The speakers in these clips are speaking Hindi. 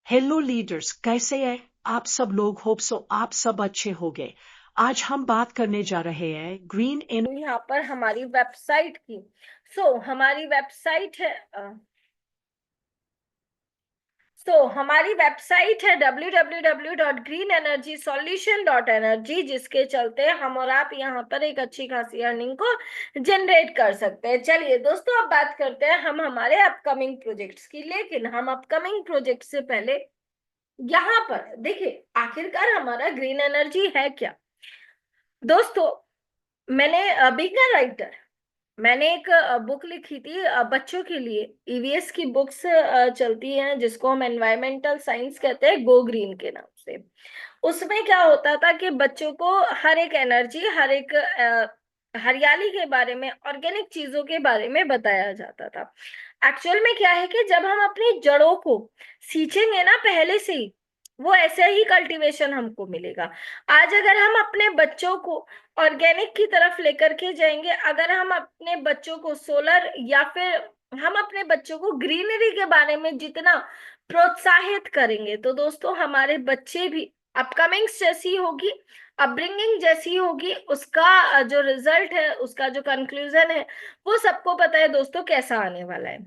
हेलो लीडर्स, कैसे हैं आप सब लोग? होप सो आप सब अच्छे होंगे। आज हम बात करने जा रहे हैं ग्रीन एनर्जी। यहाँ पर हमारी वेबसाइट की। हमारी वेबसाइट है हमारी वेबसाइट है www.greenenergysolution.energy, जिसके चलते हम और आप यहाँ पर एक अच्छी खासी अर्निंग को जनरेट कर सकते हैं। चलिए दोस्तों, अब बात करते हैं हम हमारे अपकमिंग प्रोजेक्ट्स की। लेकिन हम अपकमिंग प्रोजेक्ट से पहले यहाँ पर देखिए, आखिरकार हमारा ग्रीन एनर्जी है क्या। दोस्तों, मैंने बीइंग अ राइटर, मैंने एक बुक लिखी थी बच्चों के लिए। ईवीएस की बुक्स चलती हैं जिसको हम एनवायरमेंटल साइंस कहते हैं, गो ग्रीन के नाम से। उसमें क्या होता था कि बच्चों को हर एक एनर्जी, हर एक हरियाली के बारे में, ऑर्गेनिक चीजों के बारे में बताया जाता था। एक्चुअल में क्या है कि जब हम अपनी जड़ों को सींचेंगे ना पहले से ही, वो ऐसे ही कल्टीवेशन हमको मिलेगा। आज अगर हम अपने बच्चों को ऑर्गेनिक की तरफ लेकर के जाएंगे, अगर हम अपने बच्चों को सोलर या फिर हम अपने बच्चों को ग्रीनरी के बारे में जितना प्रोत्साहित करेंगे, तो दोस्तों हमारे बच्चे भी अपकमिंग जैसी होगी, अपब्रिंगिंग जैसी होगी, उसका जो रिजल्ट है, उसका जो कंक्लूजन है, वो सबको पता है दोस्तों कैसा आने वाला है।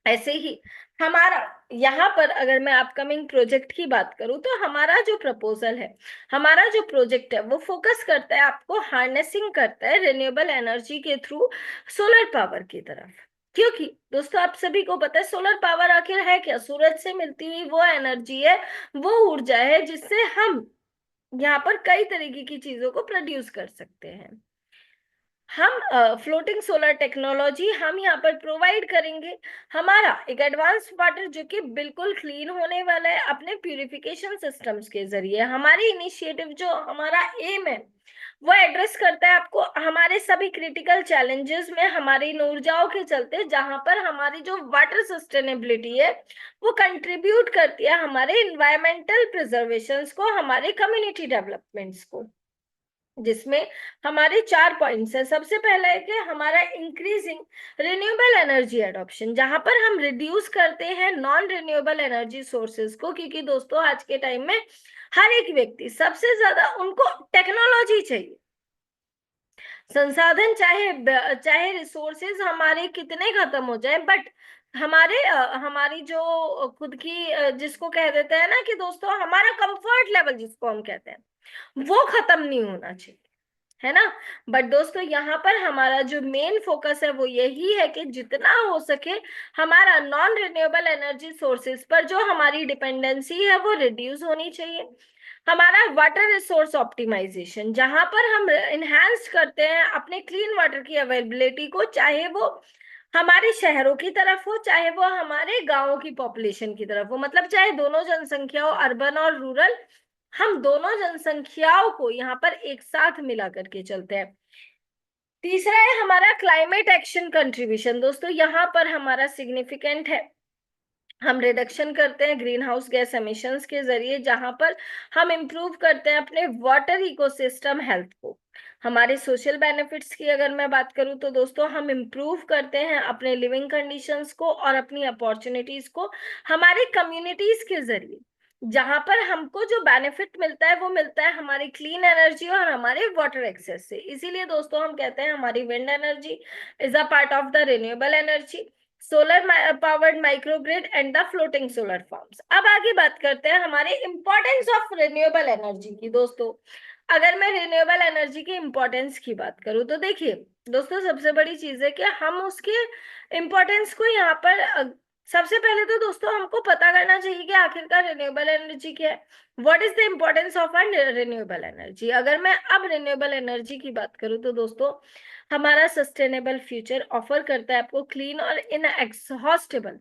ऐसे ही हमारा यहाँ पर, अगर मैं अपकमिंग प्रोजेक्ट की बात करूं, तो हमारा जो प्रपोजल है, हमारा जो प्रोजेक्ट है, वो फोकस करता है, आपको हार्नेसिंग करता है रिन्यूएबल एनर्जी के थ्रू सोलर पावर की तरफ। क्योंकि दोस्तों आप सभी को पता है, सोलर पावर आखिर है क्या? सूरज से मिलती हुई वो एनर्जी है, वो ऊर्जा है जिससे हम यहाँ पर कई तरीके की चीजों को प्रोड्यूस कर सकते हैं। हम फ्लोटिंग सोलर टेक्नोलॉजी हम यहाँ पर प्रोवाइड करेंगे। हमारा एक एडवांस वाटर जो कि बिल्कुल क्लीन होने वाला है अपने प्यूरिफिकेशन सिस्टम्स के जरिए। हमारी इनिशिएटिव, जो हमारा एम है, वो एड्रेस करता है आपको हमारे सभी क्रिटिकल चैलेंजेस में हमारी इन ऊर्जाओं के चलते, जहां पर हमारी जो वाटर सस्टेनेबिलिटी है, वो कंट्रीब्यूट करती है हमारे इन्वायरमेंटल प्रिजर्वेशन को, हमारे कम्युनिटी डेवलपमेंट्स को। जिसमें हमारे 4 पॉइंट्स है। सबसे पहला है कि हमारा इंक्रीजिंग रिन्यूएबल एनर्जी एडॉप्शन, जहां पर हम रिड्यूस करते हैं नॉन रिन्यूएबल एनर्जी सोर्सेज को। क्योंकि दोस्तों आज के टाइम में हर एक व्यक्ति, सबसे ज्यादा उनको टेक्नोलॉजी चाहिए, संसाधन चाहे चाहे रिसोर्सेज हमारे कितने खत्म हो जाए, बट हमारी जो खुद की जिसको कह देते हैं ना कि दोस्तों हमारा कंफर्ट लेवल जिसको हम कहते हैं, वो खत्म नहीं होना चाहिए, है ना। बट दोस्तों यहाँ पर हमारा जो मेन फोकस है वो यही है कि जितना हो सके हमारा नॉन रिन्यूएबल एनर्जी सोर्सेज पर जो हमारी डिपेंडेंसी है वो रिड्यूस होनी चाहिए। हमारा वाटर रिसोर्स ऑप्टिमाइजेशन, जहां पर हम इनहेंस करते हैं अपने क्लीन वाटर की अवेलेबिलिटी को, चाहे वो हमारे शहरों की तरफ हो, चाहे वो हमारे गांवों की पॉपुलेशन की तरफ हो, मतलब चाहे दोनों जनसंख्या हो, अर्बन और रूरल, हम दोनों जनसंख्याओं को यहाँ पर एक साथ मिला करके चलते हैं। तीसरा है हमारा क्लाइमेट एक्शन कंट्रीब्यूशन। दोस्तों यहाँ पर हमारा सिग्निफिकेंट है, हम रिडक्शन करते हैं ग्रीन हाउस गैस एमिशंस के जरिए, जहां पर हम इंप्रूव करते हैं अपने वाटर इकोसिस्टम हेल्थ को। हमारे सोशल बेनिफिट्स की अगर मैं बात करूं, तो दोस्तों हम इंप्रूव करते हैं अपने लिविंग कंडीशंस को और अपनी अपॉर्चुनिटीज को हमारे कम्युनिटीज के जरिए। जहां पर हमको जो बेनिफिट मिलता है वो मिलता है हमारी क्लीन एनर्जी और हमारे वाटर एक्सेस से। इसीलिए दोस्तों हम कहते हैं हमारी wind energy is a part of the renewable energy, solar powered microgrid and the floating solar farms. अब आगे बात करते हैं हमारे इंपॉर्टेंस ऑफ रिन्यूएबल एनर्जी की। दोस्तों अगर मैं रिन्यूएबल एनर्जी की इंपॉर्टेंस की बात करूं, तो देखिए दोस्तों, सबसे बड़ी चीज है कि हम उसके इंपॉर्टेंस को यहाँ पर सबसे पहले तो दोस्तों हमको पता करना चाहिए कि आखिरकार रिन्यूएबल एनर्जी क्या है। What is the importance of renewable energy? अगर मैं अब रिन्यूएबल एनर्जी की बात करूं, तो दोस्तों हमारा सस्टेनेबल फ्यूचर ऑफर करता है आपको क्लीन और इन एग्जॉस्टेबल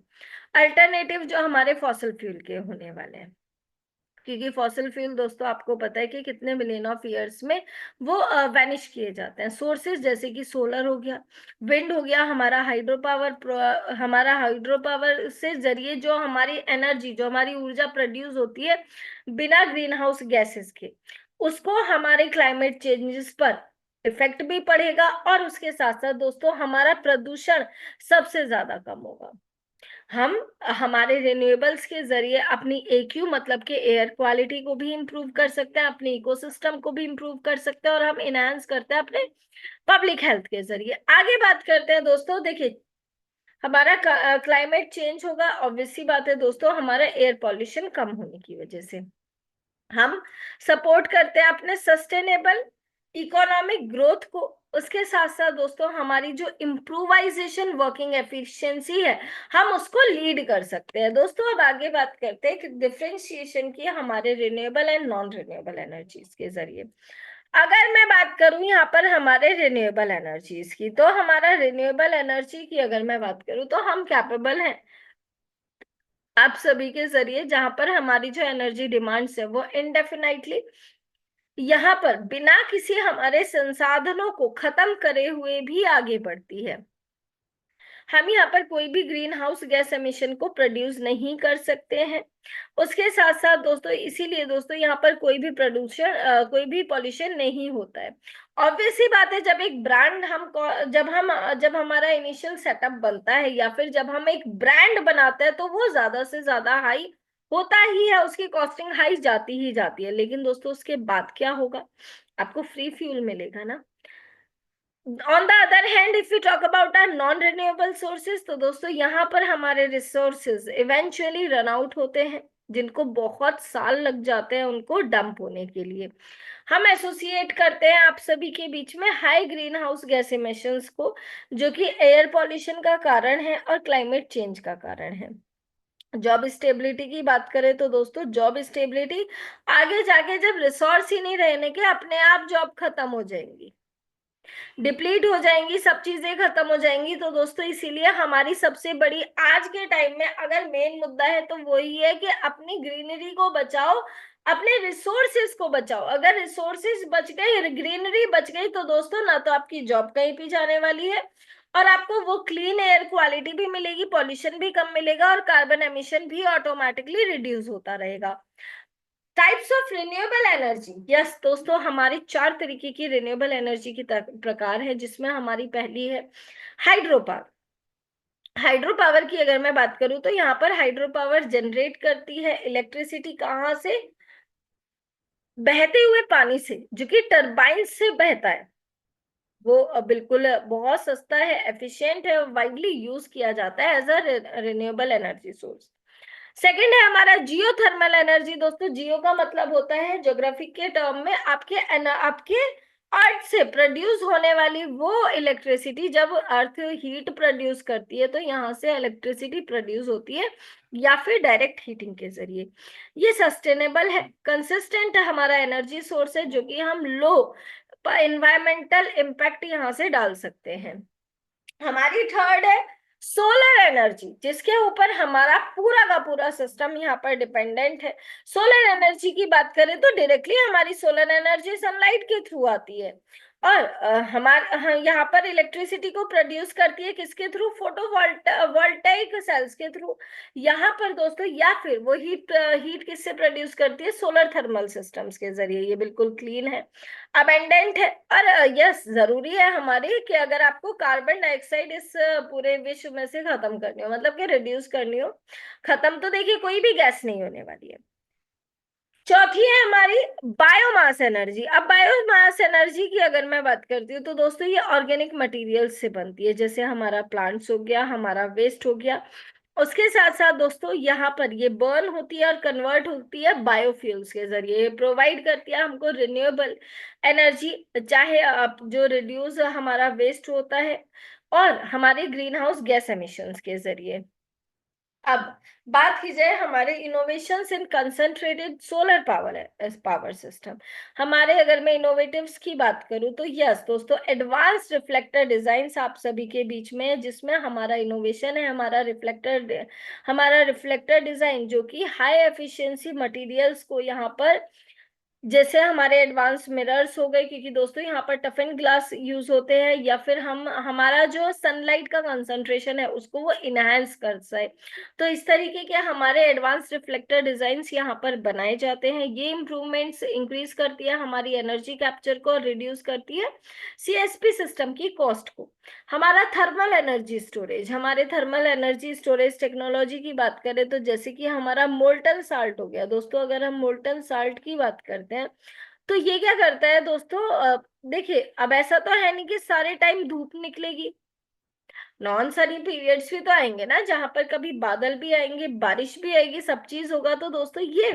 अल्टरनेटिव जो हमारे फॉसिल फ्यूल के होने वाले हैं। क्योंकि फॉसिल फ्यूल दोस्तों आपको पता है कि कितने मिलियन ऑफ ईयर्स में वो वैनिश किए जाते हैं। सोर्सेज जैसे कि सोलर हो गया, विंड हो गया, हमारा हाइड्रो पावर से जरिए जो हमारी एनर्जी, जो हमारी ऊर्जा प्रोड्यूस होती है बिना ग्रीन हाउस गैसेस के, उसको हमारे क्लाइमेट चेंजेस पर इफेक्ट भी पड़ेगा, और उसके साथ साथ दोस्तों हमारा प्रदूषण सबसे ज्यादा कम होगा। हम हमारे रिन्यूएबल्स के जरिए अपनी AQ मतलब के एयर क्वालिटी को भी इम्प्रूव कर सकते हैं, अपने इकोसिस्टम को भी इम्प्रूव कर सकते हैं, और हम इनहांस करते हैं अपने पब्लिक हेल्थ के जरिए। आगे बात करते हैं दोस्तों। देखिए, हमारा क्लाइमेट चेंज होगा, ऑब्वियस सी बात है दोस्तों, हमारा एयर पॉल्यूशन कम होने की वजह से। हम सपोर्ट करते हैं अपने सस्टेनेबल इकोनॉमिक ग्रोथ को। उसके साथ साथ दोस्तों हमारी जो इम्प्रूवाइजेशन वर्किंग एफिशिएंसी है, हम उसको लीड कर सकते हैं। दोस्तों अब आगे बात करते हैं कि डिफरेंशिएशन की हमारे renewable and non renewable energies के जरिए। अगर मैं बात करूं यहाँ पर हमारे रिन्यूएबल एनर्जीज की, तो हमारा रिन्यूएबल एनर्जी की अगर मैं बात करूं तो हम कैपेबल हैं आप सभी के जरिए, जहां पर हमारी जो एनर्जी डिमांड्स है वो इनडेफिनाइटली यहाँ पर बिना किसी हमारे संसाधनों को खत्म करे हुए भी आगे बढ़ती है। हम यहाँ पर कोई भी ग्रीन हाउस गैस एमिशन को प्रोड्यूस नहीं कर सकते हैं। उसके साथ साथ दोस्तों, इसीलिए दोस्तों यहाँ पर कोई भी प्रदूषण कोई भी पॉल्यूशन नहीं होता है। ऑब्वियस सी बात है, जब एक ब्रांड जब हमारा इनिशियल सेटअप बनता है या फिर जब हम एक ब्रांड बनाते हैं, तो वो ज्यादा से ज्यादा हाई होता ही है, उसकी कॉस्टिंग हाई जाती ही जाती है। लेकिन दोस्तों उसके बाद क्या होगा, आपको फ्री फ्यूल मिलेगा ना। On the other hand if you talk about our non renewable sources, तो दोस्तों यहाँ पर हमारे रिसोर्सेज इवेंचुअली रन आउट होते हैं, जिनको बहुत साल लग जाते हैं उनको डंप होने के लिए। हम एसोसिएट करते हैं आप सभी के बीच में high green house gas emissions को, जो कि एयर पॉल्यूशन का कारण है और क्लाइमेट चेंज का कारण है। जॉब स्टेबिलिटी की बात करें तो दोस्तों, जॉब स्टेबिलिटी आगे जाके जब रिसोर्स ही नहीं रहने के, अपने आप जॉब खत्म हो जाएंगी, डिप्लीट हो जाएंगी, सब चीजें खत्म हो जाएंगी। तो दोस्तों इसीलिए हमारी सबसे बड़ी आज के टाइम में अगर मेन मुद्दा है तो वही है कि अपनी ग्रीनरी को बचाओ, अपने रिसोर्सेज को बचाओ। अगर रिसोर्सेज बच गए, ग्रीनरी बच गई, तो दोस्तों ना तो आपकी जॉब कहीं भी जाने वाली है, और आपको वो क्लीन एयर क्वालिटी भी मिलेगी, पॉल्यूशन भी कम मिलेगा, और कार्बन एमिशन भी ऑटोमेटिकली रिड्यूस होता रहेगा। Types of renewable energy, yes दोस्तों, हमारी 4 तरीके की रिन्यूएबल एनर्जी की प्रकार है, जिसमें हमारी पहली है हाइड्रो पावर। हाइड्रो पावर की अगर मैं बात करूं तो यहाँ पर हाइड्रो पावर जनरेट करती है इलेक्ट्रिसिटी कहाँ से, बहते हुए पानी से, जो कि टरबाइन से बहता है। वो बिल्कुल बहुत सस्ता है, एफिशिएंट है, वाइडली यूज किया जाता है as a renewable energy source. Second है हमारा जियो थर्मल एनर्जी। दोस्तों जियो का मतलब होता है ज्योग्राफी के टर्म में आपके अर्थ से प्रोड्यूस होने वाली वो इलेक्ट्रिसिटी। जब अर्थ हीट प्रोड्यूस करती है तो यहाँ से इलेक्ट्रिसिटी प्रोड्यूस होती है, या फिर डायरेक्ट हीटिंग के जरिए। ये सस्टेनेबल है, कंसिस्टेंट हमारा एनर्जी सोर्स है, जो कि हम लो इन्वायरमेंटल इम्पैक्ट यहाँ से डाल सकते हैं। हमारी थर्ड है सोलर एनर्जी, जिसके ऊपर हमारा पूरा का पूरा सिस्टम यहाँ पर डिपेंडेंट है। सोलर एनर्जी की बात करें तो डायरेक्टली हमारी सोलर एनर्जी सनलाइट के थ्रू आती है, और यहाँ पर इलेक्ट्रिसिटी को प्रोड्यूस करती है किसके थ्रू, वोल्टाइक सेल्स के थ्रू। यहाँ पर दोस्तों, या फिर वो हीट किससे प्रोड्यूस करती है, सोलर थर्मल सिस्टम्स के जरिए। ये बिल्कुल क्लीन है, अबेंडेंट है, और यस जरूरी है हमारे कि अगर आपको कार्बन डाइऑक्साइड इस पूरे विश्व में से खत्म करनी हो, मतलब कि रिड्यूस करनी हो, खत्म तो देखिए कोई भी गैस नहीं होने वाली है। चौथी है हमारी बायोमास एनर्जी। अब बायोमास एनर्जी की अगर मैं बात करती हूँ तो दोस्तों ये ऑर्गेनिक मटेरियल से बनती है, जैसे हमारा प्लांट्स हो गया, हमारा वेस्ट हो गया। उसके साथ साथ दोस्तों यहाँ पर ये बर्न होती है और कन्वर्ट होती है बायोफ्यूल्स के जरिए, प्रोवाइड करती है हमको रिन्यूएबल एनर्जी, चाहे आप जो रिड्यूस हमारा वेस्ट होता है और हमारे ग्रीन हाउस गैस एमिशंस के जरिए। अब बात की जाए हमारे इनोवेशंस इन कंसंट्रेटेड सोलर पावर सिस्टम। हमारे अगर मैं इनोवेटिव्स की बात करूं तो यस दोस्तों, एडवांस रिफ्लेक्टर डिजाइन आप सभी के बीच में है, जिसमें हमारा इनोवेशन है हमारा रिफ्लेक्टर डिजाइन, जो कि हाई एफिशिएंसी मटेरियल्स को यहाँ पर जैसे हमारे एडवांस मिरर्स हो गए, क्योंकि दोस्तों यहाँ पर टफन ग्लास यूज होते हैं, या फिर हम हमारा जो सनलाइट का कंसंट्रेशन है उसको वो इनहेंस कर सके, तो इस तरीके के हमारे एडवांस रिफ्लेक्टर डिजाइन्स यहाँ पर बनाए जाते हैं। ये इंप्रूवमेंट्स इंक्रीज करती है हमारी एनर्जी कैप्चर को और रिड्यूस करती है सीएसपी सिस्टम की कॉस्ट को। हमारा थर्मल एनर्जी स्टोरेज, हमारे थर्मल एनर्जी स्टोरेज टेक्नोलॉजी की बात करें तो जैसे कि हमारा मोल्टन साल्ट हो गया दोस्तों, अगर हम मोल्टन साल्ट की बात करते हैं तो ये क्या करता है दोस्तों, देखिए अब ऐसा तो है नहीं कि सारे टाइम धूप निकलेगी, नॉन सनी पीरियड्स भी तो आएंगे ना, जहां पर कभी बादल भी आएंगे, बारिश भी आएगी, सब चीज होगा। तो दोस्तों ये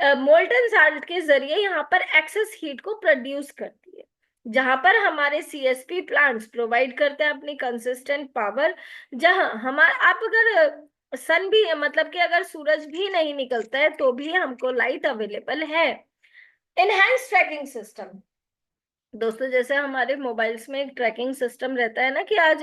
मोल्टन साल्ट के जरिए यहाँ पर एक्सेस हीट को प्रोड्यूस करती है, जहां पर हमारे सीएसपी प्लांट्स प्रोवाइड करते हैं अपनी कंसिस्टेंट पावर। जहां हमारा आप अगर सन भी मतलब कि अगर सूरज भी नहीं निकलता है तो भी हमको लाइट अवेलेबल है। एनहांस ट्रैकिंग सिस्टम, दोस्तों जैसे हमारे मोबाइल्स में एक ट्रैकिंग सिस्टम रहता है ना कि आज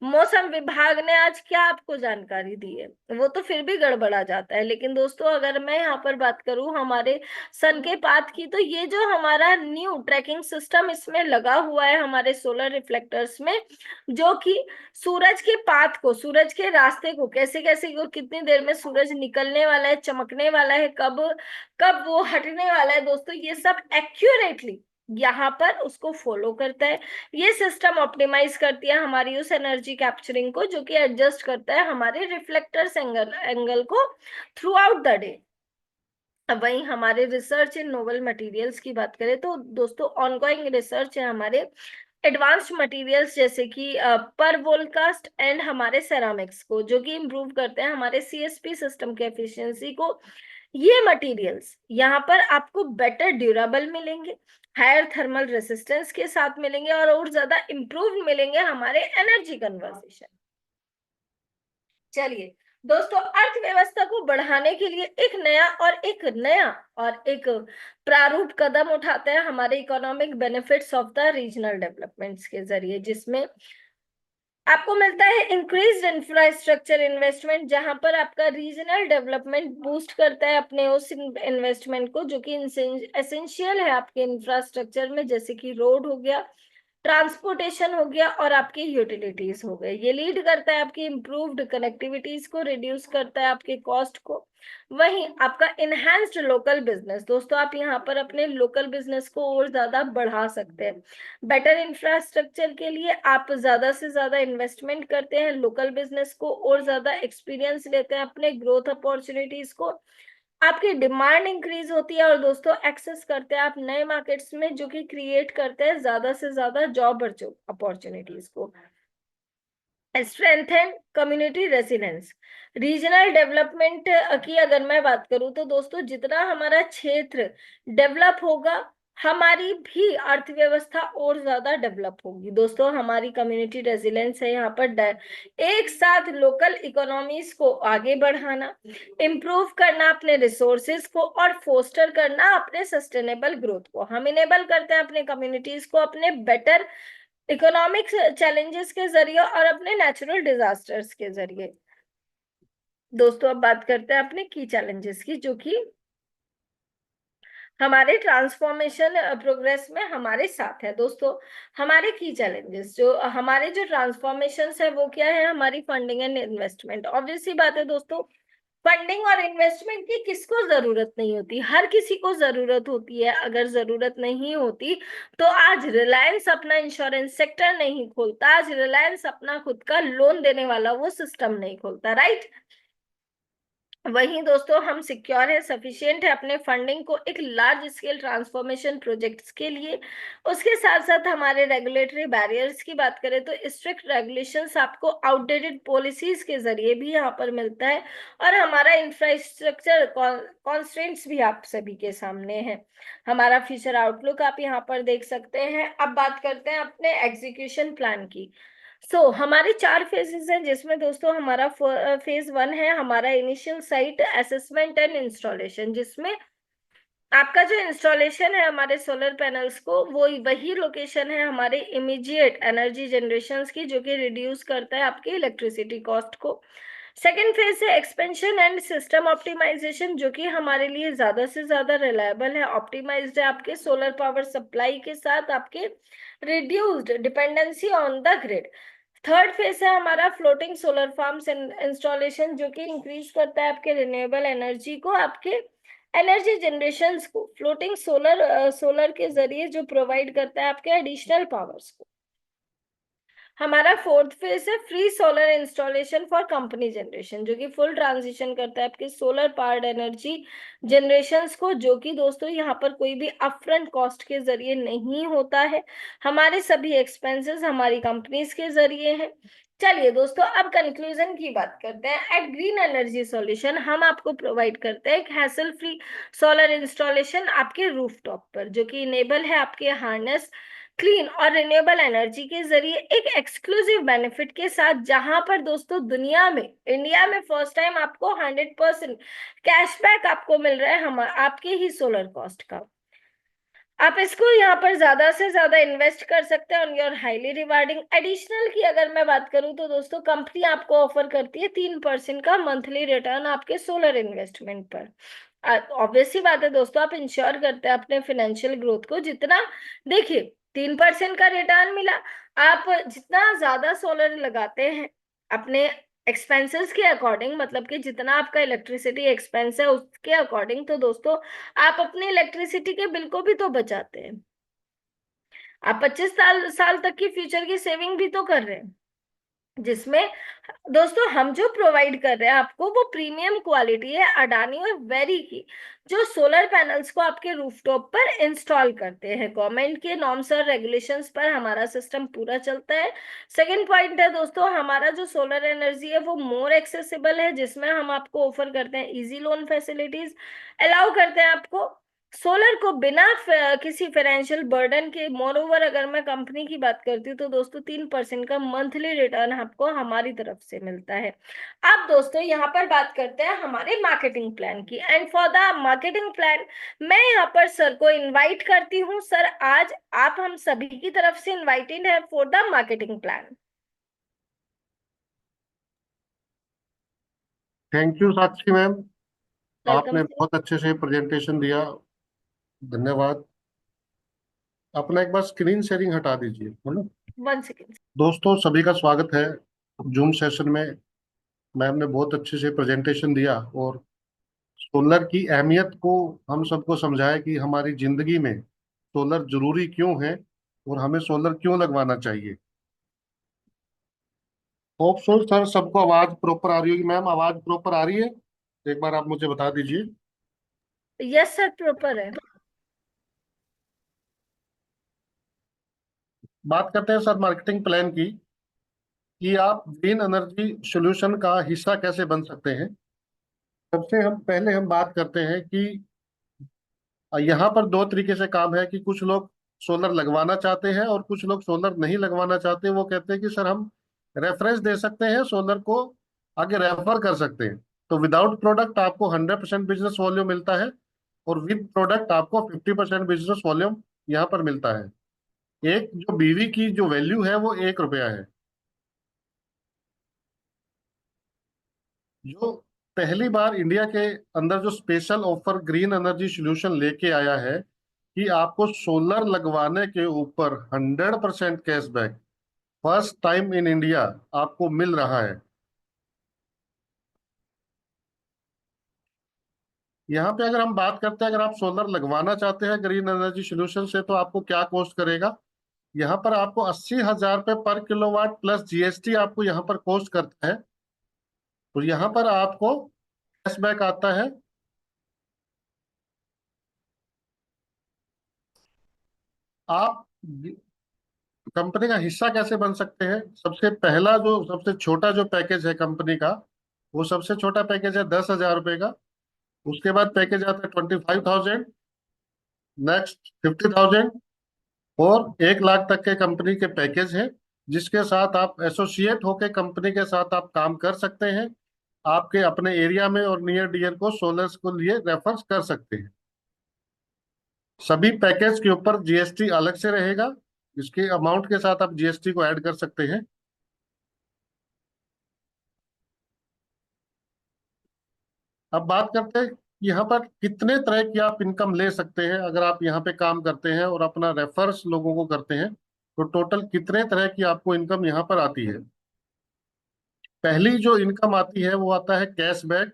मौसम विभाग ने आज क्या आपको जानकारी दी है, वो तो फिर भी गड़बड़ा जाता है। लेकिन दोस्तों अगर मैं यहाँ पर बात करूं हमारे सन के पाथ की, तो ये जो हमारा न्यू ट्रैकिंग सिस्टम इसमें लगा हुआ है हमारे सोलर रिफ्लेक्टर्स में, जो कि सूरज के पाथ को, सूरज के रास्ते को, कैसे कैसे और कितनी देर में सूरज निकलने वाला है, चमकने वाला है, कब कब वो हटने वाला है, दोस्तों ये सब एक्यूरेटली यहाँ पर उसको फॉलो करता है। ये सिस्टम ऑप्टिमाइज करती है हमारी उस एनर्जी कैप्चरिंग को, जो कि एडजस्ट करता है हमारे रिफ्लेक्टर्स एंगल को थ्रू आउट द डे। अब वहीं हमारे रिसर्च इन नोवेल मटेरियल्स की बात करें तो दोस्तों ऑनगोइंग रिसर्च है हमारे एडवांस्ड मटेरियल्स जैसे कि पर वोलकास्ट एंड हमारे सेरामिक्स को, जो कि इम्प्रूव करते हैं हमारे सीएसपी सिस्टम के एफिशिएंसी को। ये मटेरियल्स यहाँ पर आपको बेटर ड्यूरेबल मिलेंगे, हायर थर्मल रेसिस्टेंस के साथ मिलेंगे और ज्यादा इम्प्रूव मिलेंगे हमारे एनर्जी कन्वर्सेशन। चलिए दोस्तों, अर्थव्यवस्था को बढ़ाने के लिए एक प्रारूप कदम उठाते हैं हमारे economic benefits of the regional developments के जरिए, जिसमें आपको मिलता है इंक्रीज्ड इंफ्रास्ट्रक्चर इन्वेस्टमेंट, जहां पर आपका रीजनल डेवलपमेंट बूस्ट करता है अपने उस इन्वेस्टमेंट को जो कि एसेंशियल है आपके इंफ्रास्ट्रक्चर में, जैसे कि रोड हो गया, ट्रांसपोर्टेशन हो गया और आपकी यूटिलिटीज हो गए। ये लीड करता है आपकी इंप्रूव्ड कनेक्टिविटीज को, रिड्यूस करता है आपके कॉस्ट को। वहीं आपका इनहेंस्ड लोकल बिजनेस, दोस्तों आप यहाँ पर अपने लोकल बिजनेस को और ज्यादा बढ़ा सकते हैं। बेटर इंफ्रास्ट्रक्चर के लिए आप ज्यादा से ज्यादा इन्वेस्टमेंट करते हैं लोकल बिजनेस को, और ज्यादा एक्सपीरियंस लेते हैं अपने ग्रोथ अपॉर्चुनिटीज को, आपकी डिमांड इंक्रीज होती है और दोस्तों एक्सेस करते हैं आप नए मार्केट्स में, जो कि क्रिएट करते हैं ज्यादा से ज्यादा जॉब अपॉर्चुनिटीज को। Strengthen community residence, regional development की अगर मैं बात करूं तो दोस्तों जितना हमारा क्षेत्र डेवलप होगा हमारी भी अर्थव्यवस्था और ज्यादा डेवलप होगी। दोस्तों हमारी कम्युनिटी रेजिलेंस है यहाँ पर एक साथ लोकल इकोनॉमीज को आगे बढ़ाना, इम्प्रूव करना अपने रिसोर्सेज को और फोस्टर करना अपने सस्टेनेबल ग्रोथ को। हम इनेबल करते हैं अपने कम्युनिटीज को अपने बेटर इकोनॉमिक चैलेंजेस के जरिए और अपने नेचुरल डिजास्टर्स के जरिए। दोस्तों अब बात करते हैं अपने की चैलेंजेस की, जो कि हमारे ट्रांसफॉर्मेशन प्रोग्रेस में हमारे साथ है। दोस्तों हमारे की चैलेंजेस, जो हमारे जो ट्रांसफॉर्मेशन है वो क्या है, हमारी फंडिंग एंड इन्वेस्टमेंट। ऑब्वियस सी बात है दोस्तों, फंडिंग और इन्वेस्टमेंट की किसको जरूरत नहीं होती, हर किसी को जरूरत होती है। अगर जरूरत नहीं होती तो आज रिलायंस अपना इंश्योरेंस सेक्टर नहीं खोलता, आज रिलायंस अपना खुद का लोन देने वाला वो सिस्टम नहीं खोलता, राइट। वहीं दोस्तों हम सिक्योर है, सफिशिएंट है अपने फंडिंग को एक लार्ज स्केल ट्रांसफॉर्मेशन प्रोजेक्ट्स के लिए। उसके साथ साथ हमारे रेगुलेटरी बैरियर्स की बात करें तो स्ट्रिक्ट रेगुलेशंस आपको आउटडेटेड पॉलिसीज के जरिए भी यहाँ पर मिलता है, और हमारा इंफ्रास्ट्रक्चर कॉन्स्ट्रेंट्स भी आप सभी के सामने है। हमारा फ्यूचर आउटलुक आप यहाँ पर देख सकते हैं। अब बात करते हैं अपने एग्जीक्यूशन प्लान की। हमारे 4 फेजेस हैं, जिसमें दोस्तों हमारा फेज 1 है हमारा initial site assessment and installation, जिसमें आपका जो इंस्टॉलेशन है हमारे सोलर पैनल्स को, वो वही लोकेशन है हमारे इमीडिएट एनर्जी जनरेशन की, जो कि रिड्यूस करता है आपकी इलेक्ट्रिसिटी कॉस्ट को। सेकेंड फेज है एक्सपेंशन एंड सिस्टम ऑप्टिमाइजेशन, जो कि हमारे लिए ज्यादा से ज्यादा रिलायबल है, ऑप्टिमाइज्ड है आपके सोलर पावर सप्लाई के साथ, आपके reduced dependency on the grid. Third phase है हमारा फ्लोटिंग सोलर फार्म्स इंस्टॉलेशन, जो कि इंक्रीज करता है आपके रिन्यूएबल एनर्जी को, आपके एनर्जी जनरेशन को फ्लोटिंग सोलर के जरिए जो प्रोवाइड करता है आपके एडिशनल पावर्स को। हमारा फोर्थ फेज है free solar installation for company generation, जो कि फुल ट्रांजिशन करता है आपके सोलर पावर्ड एनर्जी जनरेशन को, जो कि दोस्तों यहाँ पर कोई भी अपफ्रंट कॉस्ट के जरिए नहीं होता है, हमारे सभी एक्सपेंसेस हमारी कंपनीज के जरिए हैं। चलिए दोस्तों, अब कंक्लूजन की बात करते हैं। एट ग्रीन एनर्जी सॉल्यूशन हम आपको प्रोवाइड करते हैं एक हैसल फ्री सोलर इंस्टॉलेशन आपके रूफटॉप पर, जो कि इनेबल है आपके हार्नेस क्लीन और रिन्यूएबल एनर्जी के जरिए एक एक्सक्लूसिव बेनिफिट के साथ, जहां पर दोस्तों दुनिया में, इंडिया में फर्स्ट टाइम आपको 100% कैशबैक आपको मिल रहा है हम आपके ही सोलर कॉस्ट का। आप इसको यहाँ पर ज्यादा से ज्यादा इन्वेस्ट कर सकते हैं on your highly rewarding. Additional की अगर मैं बात करूं तो दोस्तों कंपनी आपको ऑफर करती है 3% का मंथली रिटर्न आपके सोलर इन्वेस्टमेंट पर। ऑब्वियस सी बात है दोस्तों, आप इंश्योर करते हैं अपने फाइनेंशियल ग्रोथ को। जितना देखिए 3% का रिटर्न मिला, आप जितना ज्यादा सोलर लगाते हैं अपने एक्सपेंसेस के अकॉर्डिंग, मतलब कि जितना आपका इलेक्ट्रिसिटी एक्सपेंस है उसके अकॉर्डिंग, तो दोस्तों आप अपने इलेक्ट्रिसिटी के बिल को भी तो बचाते हैं। आप 25 साल तक की फ्यूचर की सेविंग भी तो कर रहे हैं, जिसमें दोस्तों हम जो प्रोवाइड कर रहे हैं आपको वो प्रीमियम क्वालिटी है अडानी और वेरी की, जो सोलर पैनल्स को आपके रूफटॉप पर इंस्टॉल करते हैं। गवर्नमेंट के नॉर्म्स और रेगुलेशंस पर हमारा सिस्टम पूरा चलता है। सेकंड पॉइंट है दोस्तों, हमारा जो सोलर एनर्जी है वो मोर एक्सेसिबल है, जिसमें हम आपको ऑफर करते हैं इजी लोन फैसिलिटीज, अलाउ करते हैं आपको सोलर को बिना किसी फाइनेंशियल बर्डन के। मोर ओवर अगर मैं कंपनी की बात करती हूँ तो दोस्तों 3% का मंथली रिटर्न आपको हमारी तरफ से मिलता है। अब दोस्तों यहाँ पर बात करते हैं हमारे मार्केटिंग प्लान की। And for the marketing plan मैं यहाँ पर सर को इनवाइट करती हूँ। सर, आज आप हम सभी की तरफ से इनवाइटेड है for the marketing plan. Thank you Sakshi ma'am, welcome आपने सर। बहुत अच्छे से प्रेजेंटेशन दिया। धन्यवाद। अपना एक बार स्क्रीन शेयरिंग हटा दीजिए, बोलो। 1 सेकेंड। दोस्तों सभी का स्वागत है जूम सेशन में। मैम ने बहुत अच्छे से प्रेजेंटेशन दिया और सोलर की अहमियत को हम सबको समझाया कि हमारी जिंदगी में सोलर जरूरी क्यों है और हमें सोलर क्यों लगवाना चाहिए। होप सो सर सबको आवाज प्रॉपर आ रही होगी। मैम आवाज प्रॉपर आ रही है? एक बार आप मुझे बता दीजिए। यस सर, प्रॉपर है। बात करते हैं सर मार्केटिंग प्लान की, कि आप ग्रीन एनर्जी सॉल्यूशन का हिस्सा कैसे बन सकते हैं। सबसे हम पहले हम बात करते हैं कि यहाँ पर दो तरीके से काम है, कि कुछ लोग सोलर लगवाना चाहते हैं और कुछ लोग सोलर नहीं लगवाना चाहते। वो कहते हैं कि सर हम रेफरेंस दे सकते हैं, सोलर को आगे रेफर कर सकते हैं। तो विदाउट प्रोडक्ट आपको 100% बिजनेस वॉल्यूम मिलता है और विद प्रोडक्ट आपको 50% बिजनेस वॉल्यूम यहाँ पर मिलता है। एक जो बीवी की जो वैल्यू है वो ₹1 है। जो पहली बार इंडिया के अंदर जो special offer green energy solution लेके आया है, कि आपको सोलर लगवाने के ऊपर 100% cashback first time in India आपको मिल रहा है। यहाँ पे अगर हम बात करते हैं, अगर आप सोलर लगवाना चाहते हैं ग्रीन एनर्जी सॉल्यूशन से, तो आपको क्या कॉस्ट करेगा। यहाँ पर आपको 80,000 रुपये पर किलोवाट प्लस जीएसटी आपको यहाँ पर कॉस्ट करता है। तो यहाँ पर आपको कैशबैक आता है। आप कंपनी का हिस्सा कैसे बन सकते हैं। सबसे पहला जो सबसे छोटा जो पैकेज है कंपनी का, वो सबसे छोटा पैकेज है ₹10,000 का। उसके बाद पैकेज आता है 25,000, नेक्स्ट 50,000 और 1 लाख तक के कंपनी के पैकेज है, जिसके साथ आप एसोसिएट होके कंपनी के साथ आप काम कर सकते हैं। आपके अपने एरिया में और नियर डियर को सोलर्स को लिए रेफर कर सकते हैं। सभी पैकेज के ऊपर जीएसटी अलग से रहेगा। इसके अमाउंट के साथ आप जीएसटी को ऐड कर सकते हैं। अब बात करते हैं यहाँ पर कितने तरह की आप इनकम ले सकते हैं अगर आप यहाँ पे काम करते हैं और अपना रेफर्स लोगों को करते हैं, तो टोटल कितने तरह की आपको इनकम यहाँ पर आती है। पहली जो इनकम आती है वो आता है कैशबैक।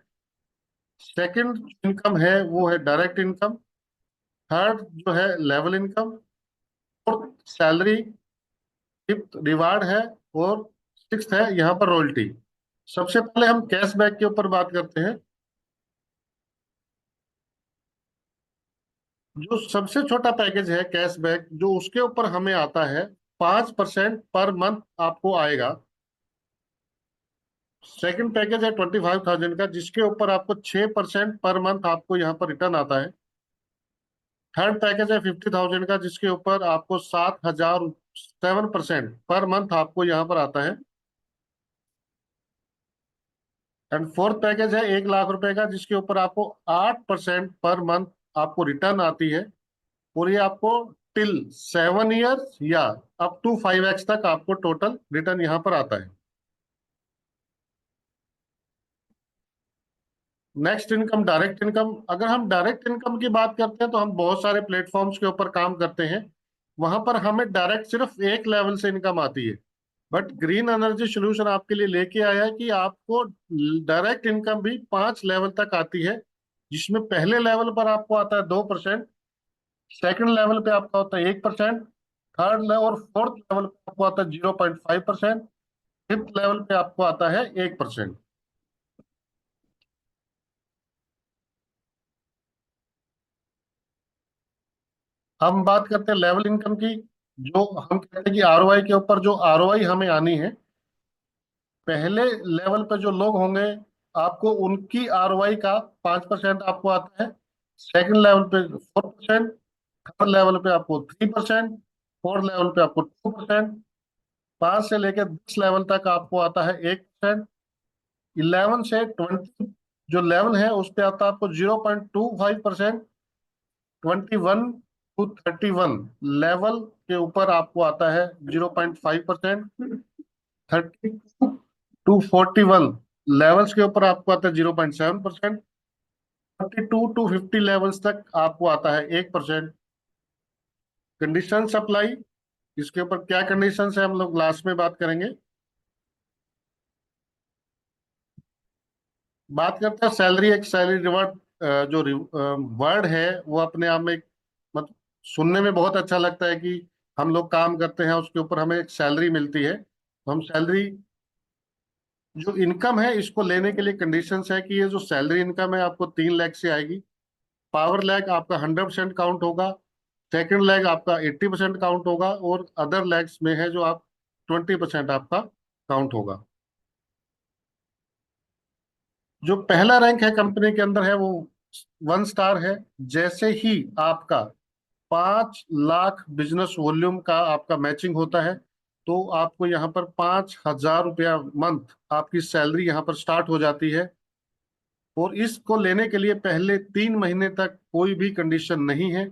सेकंड इनकम है वो है डायरेक्ट इनकम। थर्ड जो है level income. Fourth salary. Fifth reward है। और सिक्स्थ है यहाँ पर रॉयल्टी। सबसे पहले हम कैशबैक के ऊपर बात करते हैं। जो सबसे छोटा पैकेज है कैशबैक, जो उसके ऊपर हमें आता है 5% पर मंथ आपको आएगा। सेकंड पैकेज है 25,000 का, जिसके ऊपर आपको 6% पर मंथ आपको यहाँ पर रिटर्न आता है। थर्ड पैकेज है 50,000 का, जिसके ऊपर आपको 7,000 7% पर मंथ आपको यहाँ पर आता है। एंड फोर्थ पैकेज है 1 लाख रुपए का, जिसके ऊपर आपको 8% पर मंथ आपको रिटर्न आती है। और ये आपको टिल 7 ईयर्स या अप टू 5x तक आपको टोटल रिटर्न यहाँ पर आता है। Next income direct income. अगर हम डायरेक्ट इनकम की बात करते हैं तो हम बहुत सारे प्लेटफॉर्म्स के ऊपर काम करते हैं, वहां पर हमें डायरेक्ट सिर्फ एक लेवल से इनकम आती है। बट ग्रीन एनर्जी सोल्यूशन आपके लिए लेके आया है कि आपको डायरेक्ट इनकम भी 5 लेवल तक आती है, जिसमें पहले लेवल पर आपको आता है 2%। सेकंड लेवल पे आपका होता है 1%। थर्ड लेवल और फोर्थ लेवल पे आपको आता है 0.5%। फिफ्थ लेवल पे आपको आता है 1%। हम बात करते हैं लेवल इनकम की। जो हम कहते हैं कि आरओआई के ऊपर जो आरओआई हमें आनी है, पहले लेवल पे जो लोग होंगे आपको उनकी आरओआई का 5% आपको आता है। सेकंड लेवल पे 4%। थर्ड लेवल पे आपको 3%। फोर्थ लेवल पे आपको 2%। 5 से लेकर 10 लेवल तक आपको आता है 1%। 11 से 20 जो लेवल है उस पे आता है आपको 0.25%। 21 to 31 लेवल के ऊपर आपको आता है 0.5%। 32 to 41 लेवल्स के ऊपर आपको आता है 0.7%। 42 to 50 लेवल्स तक आपको आता है 1%। कंडीशन सप्लाई, इसके ऊपर क्या कंडीशन है हम लोग लास्ट में बात करेंगे। बात करते हैं सैलरी। एक सैलरी रिवार्ड जो वर्ड है वो अपने आप में मतलब सुनने में बहुत अच्छा लगता है कि हम लोग काम करते हैं उसके ऊपर हमें एक सैलरी मिलती है। तो हम सैलरी जो इनकम है इसको लेने के लिए कंडीशंस है कि ये जो सैलरी इनकम है आपको 3 लाख से आएगी। पावर लैग आपका 100% काउंट होगा। सेकंड लैग आपका 80% काउंट होगा। और अदर लैग्स में है जो आप 20% आपका काउंट होगा। जो पहला रैंक है कंपनी के अंदर है वो 1 स्टार है। जैसे ही आपका 5 लाख बिजनेस वॉल्यूम का आपका मैचिंग होता है, तो आपको यहाँ पर 5,000 रुपया मंथ आपकी सैलरी यहाँ पर स्टार्ट हो जाती है। और इसको लेने के लिए पहले 3 महीने तक कोई भी कंडीशन नहीं है।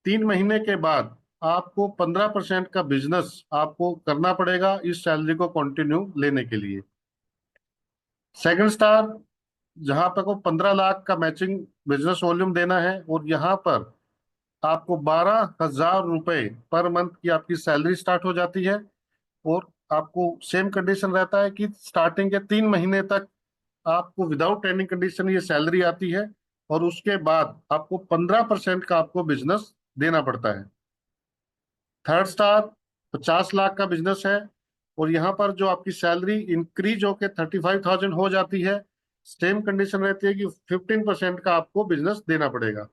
3 महीने के बाद आपको 15% का बिजनेस आपको करना पड़ेगा इस सैलरी को कंटिन्यू लेने के लिए। सेकंड स्टार जहां पर को 15 लाख का मैचिंग बिजनेस वॉल्यूम देना है और यहाँ पर आपको 12,000 रुपये पर मंथ की आपकी सैलरी स्टार्ट हो जाती है। और आपको सेम कंडीशन रहता है कि स्टार्टिंग के 3 महीने तक आपको विदाउट ट्रेनिंग कंडीशन ये सैलरी आती है। और उसके बाद आपको 15% का आपको बिजनेस देना पड़ता है। थर्ड स्टार 50 लाख का बिजनेस है और यहाँ पर जो आपकी सैलरी इंक्रीज होकर 35,000 हो जाती है। सेम कंडीशन रहती है कि 15% का आपको बिजनेस देना पड़ेगा।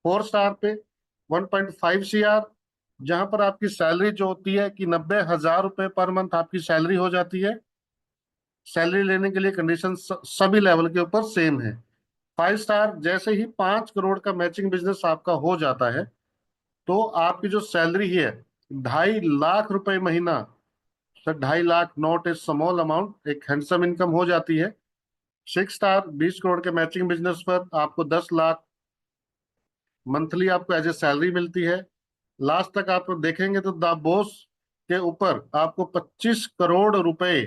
4 स्टार पे 1.5 CR, जहां पर आपकी सैलरी जो होती है कि 90,000 रुपये पर मंथ आपकी सैलरी हो जाती है। सैलरी लेने के लिए कंडीशन सभी लेवल के ऊपर सेम है। 5 स्टार जैसे ही 5 करोड़ का मैचिंग बिजनेस आपका हो जाता है, तो आपकी जो सैलरी है 2.5 लाख रुपए महीना। Sir 2.5 lakh not a small amount, एक हैंडसम इनकम हो जाती है। 6 स्टार 20 करोड़ के मैचिंग बिजनेस पर आपको 10 लाख मंथली आपको एज ए सैलरी मिलती है। लास्ट तक आप देखेंगे तो द बॉस के ऊपर आपको 25 करोड़ रुपए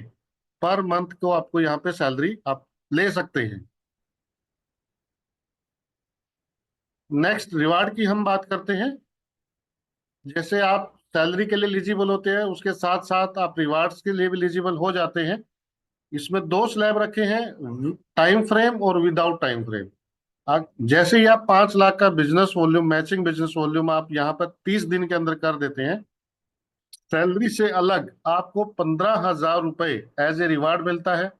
पर मंथ को आपको यहाँ पे सैलरी आप ले सकते हैं। नेक्स्ट रिवार्ड की हम बात करते हैं। जैसे आप सैलरी के लिए एलिजिबल होते हैं, उसके साथ साथ आप रिवार्ड्स के लिए भी एलिजिबल हो जाते हैं। इसमें दो स्लैब रखे हैं, टाइम फ्रेम और विदाउट टाइम फ्रेम। जैसे ही आप 5 लाख का business volume, matching business volume आप यहाँ पर 30 दिन के अंदर कर देते हैं, सैलरी से अलग आपको 15,000 रुपए एज ए रिवार्ड मिलता है।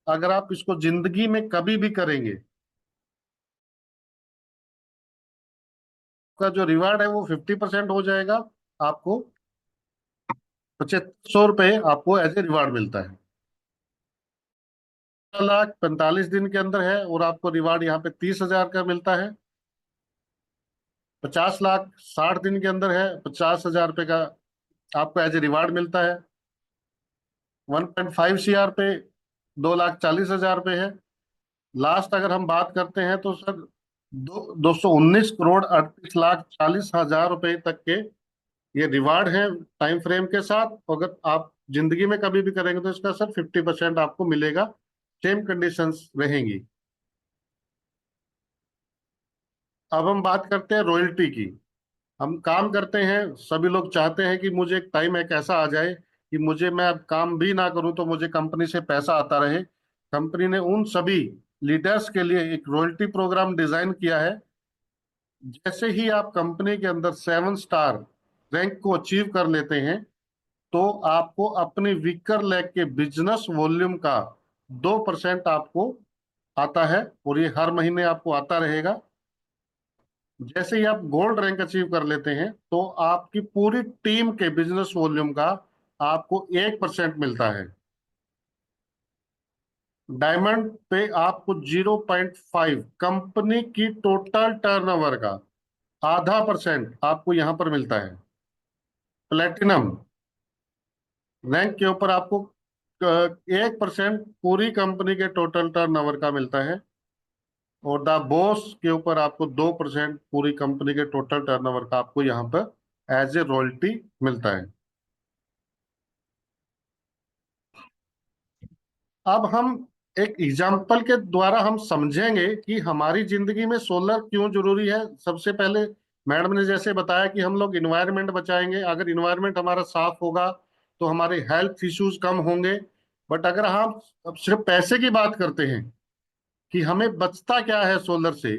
अगर आप इसको जिंदगी में कभी भी करेंगे, का जो रिवार्ड है वो 50% हो जाएगा। आपको 7500 रुपये आपको एज ए रिवार्ड मिलता है। 15,45 दिन के अंदर है और आपको रिवार्ड यहाँ पे 30,000 का मिलता है। 50,60 दिन के अंदर है, 50,000 रुपये का आपको एज ए रिवार्ड मिलता है। 1.5 CR पे 2,40,000 रुपये है। लास्ट अगर हम बात करते हैं तो सर 219,38,40,40,000 रुपये तक के ये रिवार्ड है टाइम फ्रेम के साथ। अगर आप जिंदगी में कभी भी करेंगे तो इसका सर 50% आपको मिलेगा। सेम कंडीशंस रहेंगी। अब हम बात करते हैं रॉयल्टी की। हम काम करते हैं, सभी लोग चाहते हैं कि मुझे एक टाइम एक ऐसा आ जाए कि मुझे, मैं अब काम भी ना करूं तो मुझे कंपनी से पैसा आता रहे। कंपनी ने उन सभी लीडर्स के लिए एक रॉयल्टी प्रोग्राम डिजाइन किया है। जैसे ही आप कंपनी के अंदर 7 स्टार रैंक को अचीव कर लेते हैं तो आपको अपनी वीकर लेग के बिजनेस वॉल्यूम का 2% आपको आता है और ये हर महीने आपको आता रहेगा। जैसे ही आप गोल्ड रैंक अचीव कर लेते हैं तो आपकी पूरी टीम के बिजनेस वॉल्यूम का आपको 1% मिलता है। डायमंड पे आपको 0.5 कंपनी की टोटल टर्नओवर का ½ % आपको यहां पर मिलता है। प्लेटिनम रैंक के ऊपर आपको 1% पूरी कंपनी के टोटल टर्नओवर का मिलता है। और द बॉस के ऊपर आपको 2% पूरी कंपनी के टोटल टर्नओवर का आपको यहाँ पर एज ए रॉयल्टी मिलता है। अब हम एक एग्जाम्पल के द्वारा हम समझेंगे कि हमारी जिंदगी में सोलर क्यों जरूरी है। सबसे पहले मैडम ने जैसे बताया कि हम लोग इन्वायरमेंट बचाएंगे। अगर इन्वायरमेंट हमारा साफ होगा तो हमारे हेल्थ इश्यूज कम होंगे। बट अगर हम अब सिर्फ पैसे की बात करते हैं कि हमें बचता क्या है सोलर से,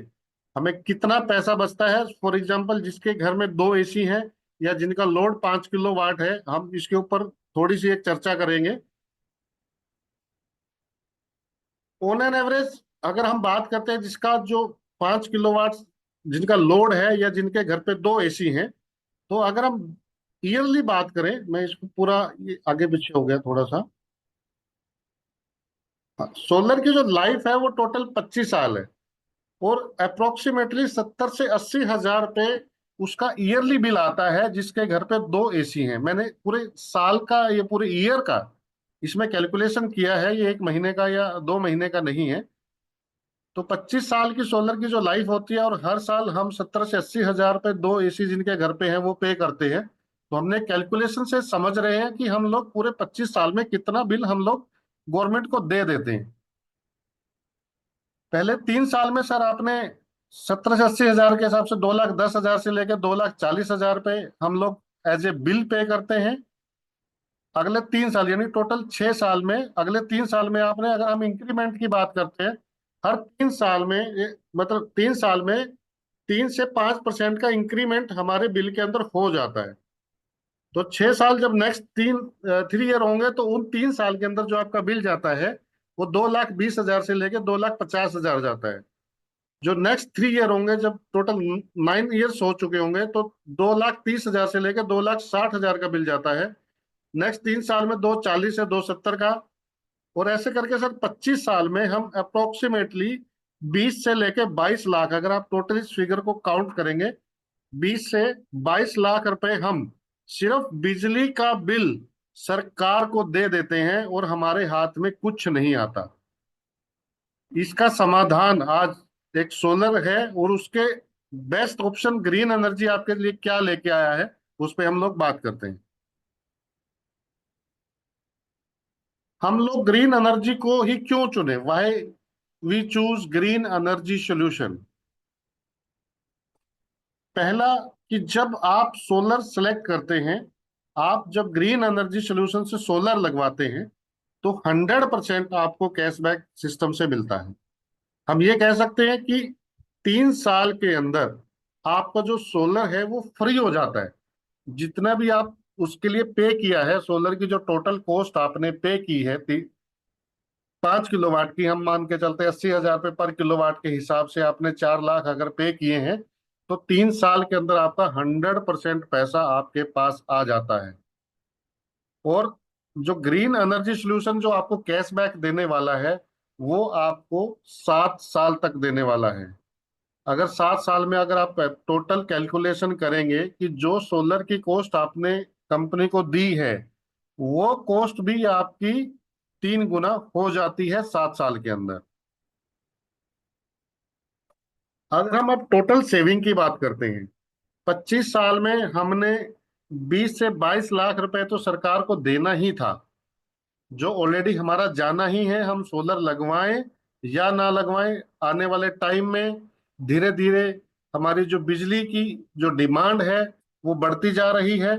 हमें कितना पैसा बचता है। फॉर एग्जाम्पल, जिसके घर में 2 AC हैं या जिनका लोड 5 किलोवाट है, हम इसके ऊपर थोड़ी सी एक चर्चा करेंगे। ऑन एन एवरेज अगर हम बात करते हैं जिसका जो 5 किलोवाट जिनका लोड है या जिनके घर पे 2 AC हैं, तो अगर हम ईयरली बात करें, मैं इसको पूरा, ये आगे पीछे हो गया थोड़ा सा। सोलर की जो लाइफ है वो टोटल 25 साल है और अप्रोक्सीमेटली 70 से 80 हजार रुपए उसका ईयरली बिल आता है जिसके घर पे 2 AC हैं। मैंने पूरे साल का, ये पूरे ईयर का इसमें कैलकुलेशन किया है, ये 1 महीने का या 2 महीने का नहीं है। तो 25 साल की सोलर की जो लाइफ होती है और हर साल हम 70 से 80 हजार रुपए 2 AC जिनके घर पे हैं वो पे करते हैं। तो हमने कैलकुलेशन से समझ रहे हैं कि हम लोग पूरे 25 साल में कितना बिल हम लोग गवर्नमेंट को दे देते हैं। पहले 3 साल में सर आपने 70 से 80 हजार के हिसाब से 2,10,000 से लेकर 2,40,000 रुपए हम लोग एज ए बिल पे करते हैं। अगले 3 साल यानी टोटल 6 साल में, अगले 3 साल में आपने, अगर हम इंक्रीमेंट की बात करते हैं, हर 3 साल में मतलब 3 साल में 3 से 5% का इंक्रीमेंट हमारे बिल के अंदर हो जाता है। तो 6 साल जब नेक्स्ट 3 ईयर होंगे तो उन 3 साल के अंदर जो आपका बिल जाता है वो 2,20,000 से लेकर 2,50,000 जाता है। जो नेक्स्ट 3 ईयर होंगे, जब टोटल 9 ईयर्स हो चुके होंगे, तो 2,30,000 से लेकर 2,60,000 का बिल जाता है। नेक्स्ट 3 साल में 2,40 से 2,70 का। और ऐसे करके सर 25 साल में हम अप्रोक्सीमेटली 20 से लेकर 22 लाख, अगर आप टोटल इस फिगर को काउंट करेंगे, 20 से 22 लाख रुपए हम सिर्फ बिजली का बिल सरकार को दे देते हैं और हमारे हाथ में कुछ नहीं आता। इसका समाधान आज एक सोलर है और उसके बेस्ट ऑप्शन ग्रीन एनर्जी आपके लिए क्या लेके आया है उस पे हम लोग बात करते हैं। हम लोग ग्रीन एनर्जी को ही क्यों चुने, why we choose green energy solution. पहला कि जब आप सोलर सेलेक्ट करते हैं, आप जब ग्रीन एनर्जी सोल्यूशन से सोलर लगवाते हैं, तो 100% आपको कैशबैक सिस्टम से मिलता है। हम ये कह सकते हैं कि 3 साल के अंदर आपका जो सोलर है वो फ्री हो जाता है। जितना भी आप उसके लिए पे किया है, सोलर की जो टोटल कॉस्ट आपने पे की है 5 किलोवाट की, हम मान के चलते 80,000 रुपये पर किलोवाट के हिसाब से आपने 4 लाख अगर पे किए हैं, तो 3 साल के अंदर आपका 100% पैसा आपके पास आ जाता है। और जो ग्रीन एनर्जी सोल्यूशन जो आपको कैशबैक देने वाला है, वो आपको 7 साल तक देने वाला है। अगर 7 साल में अगर आप टोटल कैलकुलेशन करेंगे कि जो सोलर की कॉस्ट आपने कंपनी को दी है, वो कॉस्ट भी आपकी 3 गुना हो जाती है 7 साल के अंदर। अगर हम अब टोटल सेविंग की बात करते हैं, 25 साल में हमने 20 से 22 लाख रुपए तो सरकार को देना ही था, जो ऑलरेडी हमारा जाना ही है। हम सोलर लगवाएं या ना लगवाएं, आने वाले टाइम में धीरे धीरे हमारी जो बिजली की जो डिमांड है वो बढ़ती जा रही है।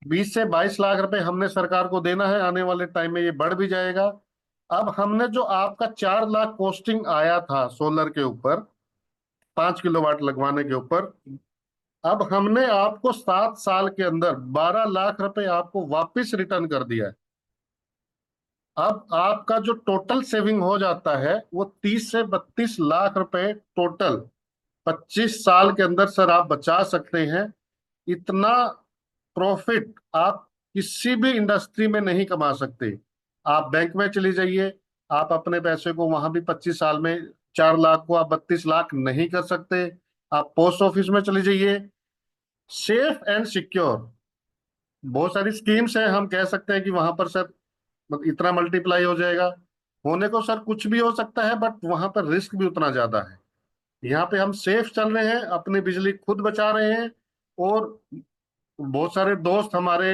20 से 22 लाख रुपए हमने सरकार को देना है, आने वाले टाइम में ये बढ़ भी जाएगा। अब हमने जो आपका 4 लाख कॉस्टिंग आया था सोलर के ऊपर, 5 किलोवाट लगवाने के ऊपर, अब हमने आपको 7 साल के अंदर 12 लाख रुपए आपको वापस रिटर्न कर दिया है। अब आपका जो टोटल सेविंग हो जाता है वो 30 से 32 लाख रुपए टोटल 25 साल के अंदर सर आप बचा सकते हैं। इतना प्रॉफिट आप किसी भी इंडस्ट्री में नहीं कमा सकते। आप बैंक में चली जाइए, आप अपने पैसे को वहां भी 25 साल में 4 लाख को आप 32 लाख नहीं कर सकते। आप पोस्ट ऑफिस में चली जाइए, सेफ एंड सिक्योर बहुत सारी स्कीम्स हैं, हम कह सकते हैं कि वहां पर सर इतना मल्टीप्लाई हो जाएगा। होने को सर कुछ भी हो सकता है, बट वहां पर रिस्क भी उतना ज्यादा है। यहाँ पे हम सेफ चल रहे हैं, अपनी बिजली खुद बचा रहे हैं। और बहुत सारे दोस्त हमारे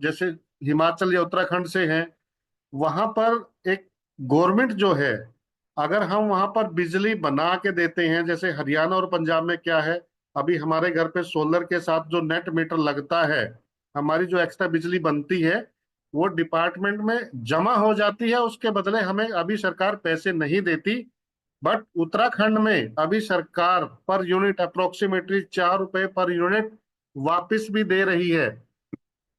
जैसे हिमाचल या उत्तराखंड से हैं, वहां पर एक गवर्नमेंट जो है, अगर हम वहां पर बिजली बना के देते हैं, जैसे हरियाणा और पंजाब में क्या है, अभी हमारे घर पे सोलर के साथ जो नेट मीटर लगता है, हमारी जो एक्स्ट्रा बिजली बनती है वो डिपार्टमेंट में जमा हो जाती है, उसके बदले हमें अभी सरकार पैसे नहीं देती। बट उत्तराखंड में अभी सरकार पर यूनिट अप्रोक्सीमेटली 4 रुपए पर यूनिट वापस भी दे रही है।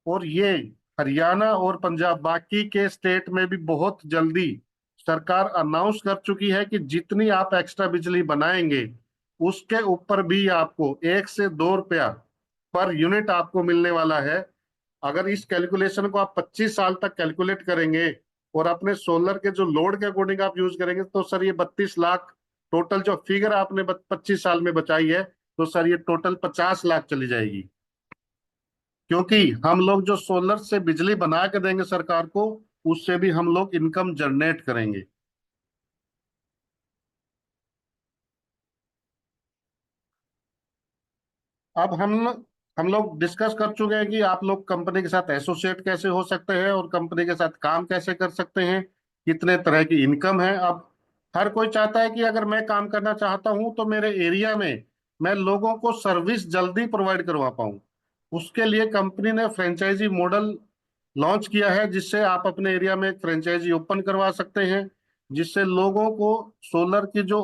और ये हरियाणा और पंजाब, बाकी के स्टेट में भी बहुत जल्दी सरकार अनाउंस कर चुकी है कि जितनी आप एक्स्ट्रा बिजली बनाएंगे उसके ऊपर भी आपको 1 से 2 रुपया पर यूनिट आपको मिलने वाला है। अगर इस कैलकुलेशन को आप 25 साल तक कैलकुलेट करेंगे और अपने सोलर के जो लोड के अकॉर्डिंग आप यूज करेंगे, तो सर ये 32 लाख टोटल जो फिगर आपने 25 साल में बचाई है, तो सर ये टोटल 50 लाख चली जाएगी। क्योंकि हम लोग जो सोलर से बिजली बना के देंगे सरकार को, उससे भी हम लोग इनकम जनरेट करेंगे। अब हम लोग डिस्कस कर चुके हैं कि आप लोग कंपनी के साथ एसोसिएट कैसे हो सकते हैं और कंपनी के साथ काम कैसे कर सकते हैं, कितने तरह की इनकम है। अब हर कोई चाहता है कि अगर मैं काम करना चाहता हूं तो मेरे एरिया में मैं लोगों को सर्विस जल्दी प्रोवाइड करवा पाऊं। उसके लिए कंपनी ने फ्रेंचाइजी मॉडल लॉन्च किया है, जिससे आप अपने एरिया में एक फ्रेंचाइजी ओपन करवा सकते हैं, जिससे लोगों को सोलर की जो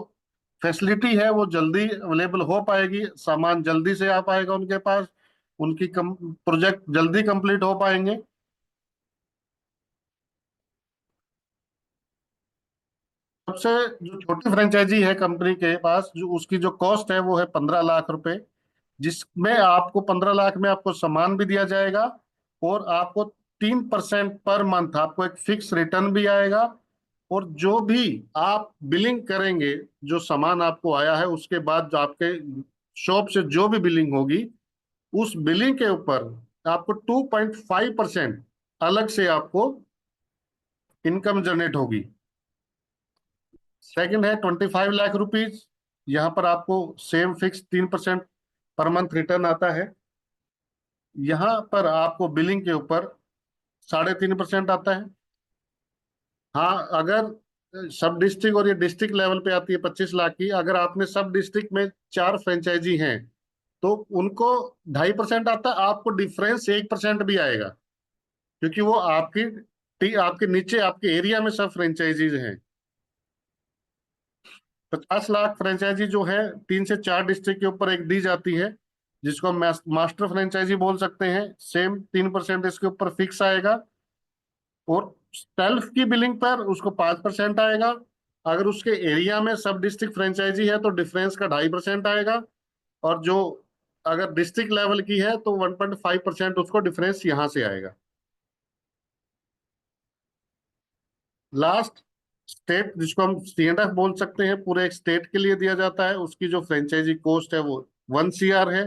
फैसिलिटी है वो जल्दी अवेलेबल हो पाएगी, सामान जल्दी से आ पाएगा उनके पास, उनकी प्रोजेक्ट जल्दी कंप्लीट हो पाएंगे। सबसे जो छोटी फ्रेंचाइजी है कंपनी के पास, जो उसकी जो कॉस्ट है वो है 15 लाख रुपए, जिसमें आपको 15 लाख में आपको सामान भी दिया जाएगा और आपको 3% पर मंथ आपको एक फिक्स रिटर्न भी आएगा। और जो भी आप बिलिंग करेंगे, जो सामान आपको आया है उसके बाद जो आपके शॉप से जो भी बिलिंग होगी, उस बिलिंग के ऊपर आपको 2.5% अलग से आपको इनकम जनरेट होगी। सेकंड है 25 लाख रुपीज, यहाँ पर आपको same fix 3% per month return आता है। यहाँ पर आपको बिलिंग के ऊपर 3.5% आता है। हाँ, अगर सब डिस्ट्रिक्ट और ये डिस्ट्रिक्ट लेवल पे आती है 25 लाख की। अगर आपने सब डिस्ट्रिक्ट में 4 फ्रेंचाइजी हैं तो उनको 2.5% आता है, आपको डिफरेंस 1% भी आएगा, क्योंकि वो आपके नीचे आपके एरिया में सब फ्रेंचाइजीज हैं। 50 लाख फ्रेंचाइजी जो है 3 से 4 डिस्ट्रिक्ट के ऊपर एक दी जाती है, जिसको हम मास्टर फ्रेंचाइजी बोल सकते हैं। सेम 3% इसके ऊपर फिक्स आएगा, और सेल्फ की बिलिंग पर उसको 5% आएगा। अगर उसके एरिया में सब डिस्ट्रिक्ट फ्रेंचाइजी है तो डिफरेंस का 2.5% आएगा, और जो अगर डिस्ट्रिक्ट लेवल की है तो 1.5% उसको डिफरेंस यहां से आएगा। लास्ट, स्टेट, जिसको हम CNF बोल सकते हैं, पूरे एक स्टेट के लिए दिया जाता है। उसकी जो फ्रेंचाइजी कॉस्ट है वो 1 CR है।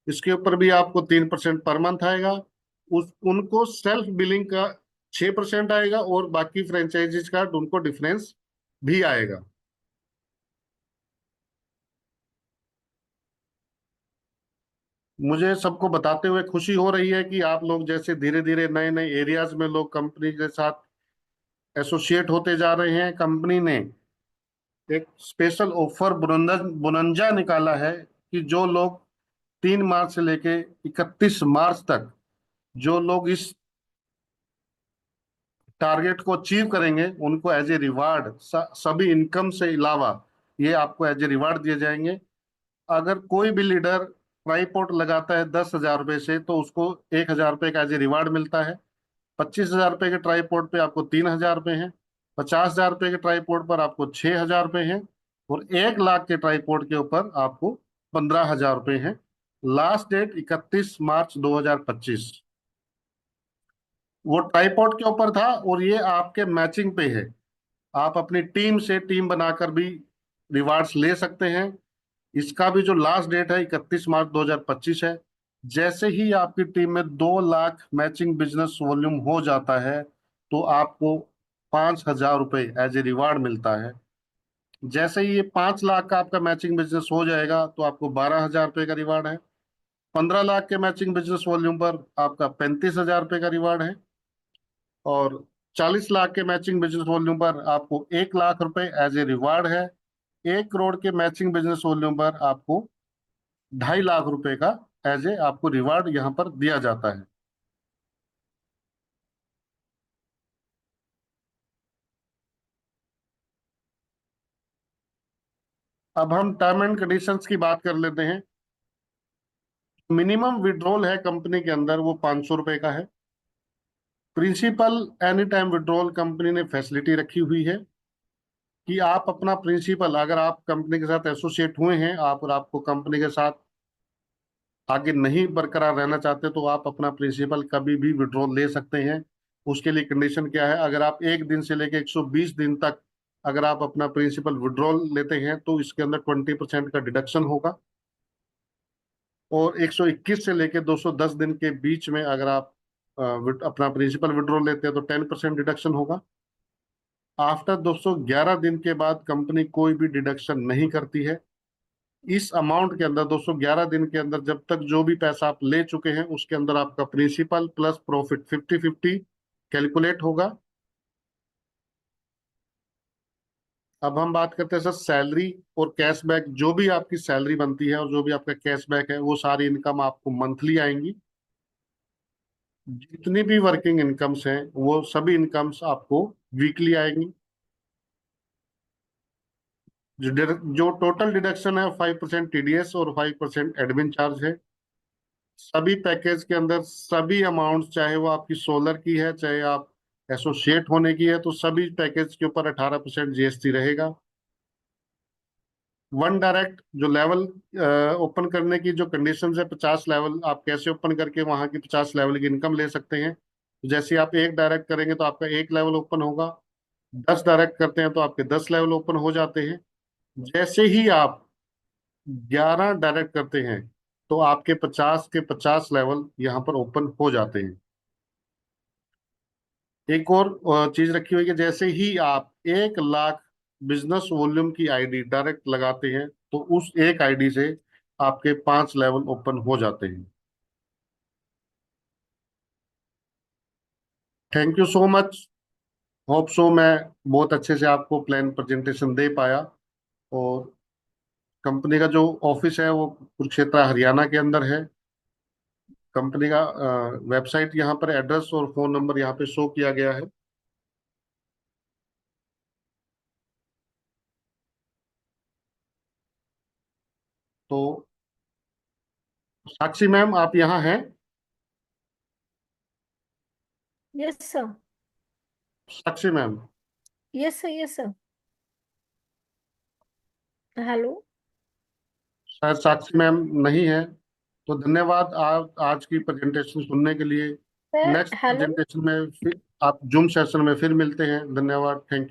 इसके ऊपर भी आपको 3% पर मंथ आएगा। उनको सेल्फ बिलिंग का 6% आएगा, और बाकी फ्रेंचाइजीज का उनको डिफरेंस भी आएगा। मुझे सबको बताते हुए खुशी हो रही है कि आप लोग जैसे धीरे धीरे नए नए एरियाज में लोग कंपनी के साथ एसोसिएट होते जा रहे हैं। कंपनी ने एक स्पेशल ऑफर बोनंजा निकाला है कि जो लोग 3 मार्च से लेके 31 मार्च तक, जो लोग इस टारगेट को अचीव करेंगे, उनको एज ए रिवार्ड सभी इनकम से अलावा ये आपको एज ए रिवार्ड दिए जाएंगे। अगर कोई भी लीडर ट्राईपोर्ट लगाता है 10,000 रुपये से, तो उसको 1,000 रुपये का एज ए रिवार्ड मिलता है। 25,000 रुपये के ट्राईपोर्ट पे आपको 3,000 रुपये हैं। 50,000 रुपये के ट्राईपोर्ट पर आपको 6,000 रुपये हैं। और 1 लाख के ट्राईपोर्ट के ऊपर आपको 15,000 रुपये हैं। लास्ट डेट 31 मार्च 2025। वो ट्राईपोर्ट के ऊपर था, और ये आपके मैचिंग पे है। आप अपनी टीम से टीम बनाकर भी रिवार्ड्स ले सकते हैं। इसका भी जो लास्ट डेट है 31 मार्च 2025 है। जैसे ही आपकी टीम में 2 लाख मैचिंग बिजनेस वॉल्यूम हो जाता है, तो आपको 5,000 रुपये एज ए रिवार्ड मिलता है। जैसे ही ये 5 लाख का आपका मैचिंग बिजनेस हो जाएगा तो आपको 12,000 रुपये का रिवार्ड है। 15 लाख के मैचिंग बिजनेस वॉल्यूम पर आपका 35,000 रुपये का रिवार्ड है। और 40 लाख के मैचिंग बिजनेस वॉल्यूम पर आपको 1 लाख रुपए एज ए रिवार्ड है। 1 करोड़ के मैचिंग बिजनेस वॉल्यूम पर आपको 2.5 लाख रुपए का एज ए आपको रिवार्ड यहाँ पर दिया जाता है। अब हम टर्म एंड कंडीशंस की बात कर लेते हैं। मिनिमम विड्रॉल है कंपनी के अंदर, वो 500 रुपए का है। Principal any time withdrawal company ने फैसिलिटी रखी हुई है कि आप अपना प्रिंसिपल, अगर आप कंपनी के साथ एसोसिएट हुए हैं आप, और आपको कंपनी के साथ आगे नहीं बरकरार रहना चाहते, तो आप अपना प्रिंसिपल कभी भी विड्रॉल ले सकते हैं। उसके लिए कंडीशन क्या है, अगर आप 1 दिन से लेकर 120 दिन तक अगर आप अपना प्रिंसिपल विड्रॉल लेते हैं तो इसके अंदर 20% का डिडक्शन होगा। और 121 से लेकर 210 दिन के बीच में अगर आप अपना प्रिंसिपल विड्रॉल लेते हैं तो 10% डिडक्शन होगा। आफ्टर 211 दिन के बाद कंपनी कोई भी डिडक्शन नहीं करती है। इस अमाउंट के अंदर 211 दिन के अंदर जब तक जो भी पैसा आप ले चुके हैं उसके अंदर आपका प्रिंसिपल प्लस प्रॉफिट 50-50 कैलकुलेट होगा। अब हम बात करते हैं सर सैलरी और कैशबैक। जो भी आपकी सैलरी बनती है और जो भी आपका कैशबैक है, वो सारी इनकम आपको मंथली आएंगी। जितनी भी वर्किंग इनकम्स हैं वो सभी इनकम्स आपको वीकली आएंगी। जो टोटल डिडक्शन है 5% TDS और 5% एडमिन चार्ज है। सभी पैकेज के अंदर सभी अमाउंट, चाहे वो आपकी सोलर की है चाहे आप एसोसिएट होने की है, तो सभी पैकेज के ऊपर 18% GST रहेगा। वन डायरेक्ट जो लेवल ओपन करने की जो कंडीशंस है, 50 लेवल आप कैसे ओपन करके वहां की 50 लेवल की इनकम ले सकते हैं। जैसे आप 1 डायरेक्ट करेंगे तो आपका 1 लेवल ओपन होगा। 10 डायरेक्ट करते हैं तो आपके 10 लेवल ओपन हो जाते हैं। जैसे ही आप 11 डायरेक्ट करते हैं तो आपके 50 के 50 लेवल यहाँ पर ओपन हो जाते हैं। एक और चीज रखी हुई है कि जैसे ही आप 1 लाख बिजनेस वॉल्यूम की आईडी डायरेक्ट लगाते हैं तो उस एक आईडी से आपके 5 लेवल ओपन हो जाते हैं। Thank you so much. Hope so मैं बहुत अच्छे से आपको प्लान प्रेजेंटेशन दे पाया। और कंपनी का जो ऑफिस है वो कुरुक्षेत्र हरियाणा के अंदर है। कंपनी का वेबसाइट यहाँ पर, एड्रेस और फोन नंबर यहाँ पे शो किया गया है। तो साक्षी मैम, आप यहाँ हैं? Yes sir. Sakshi ma'am? Yes sir, yes sir. Hello. शायद साक्षी मैम नहीं है। तो धन्यवाद आप आज की प्रेजेंटेशन सुनने के लिए। Sir next hello. प्रेजेंटेशन में फिर आप जूम सेशन में फिर मिलते हैं। धन्यवाद, थैंक यू।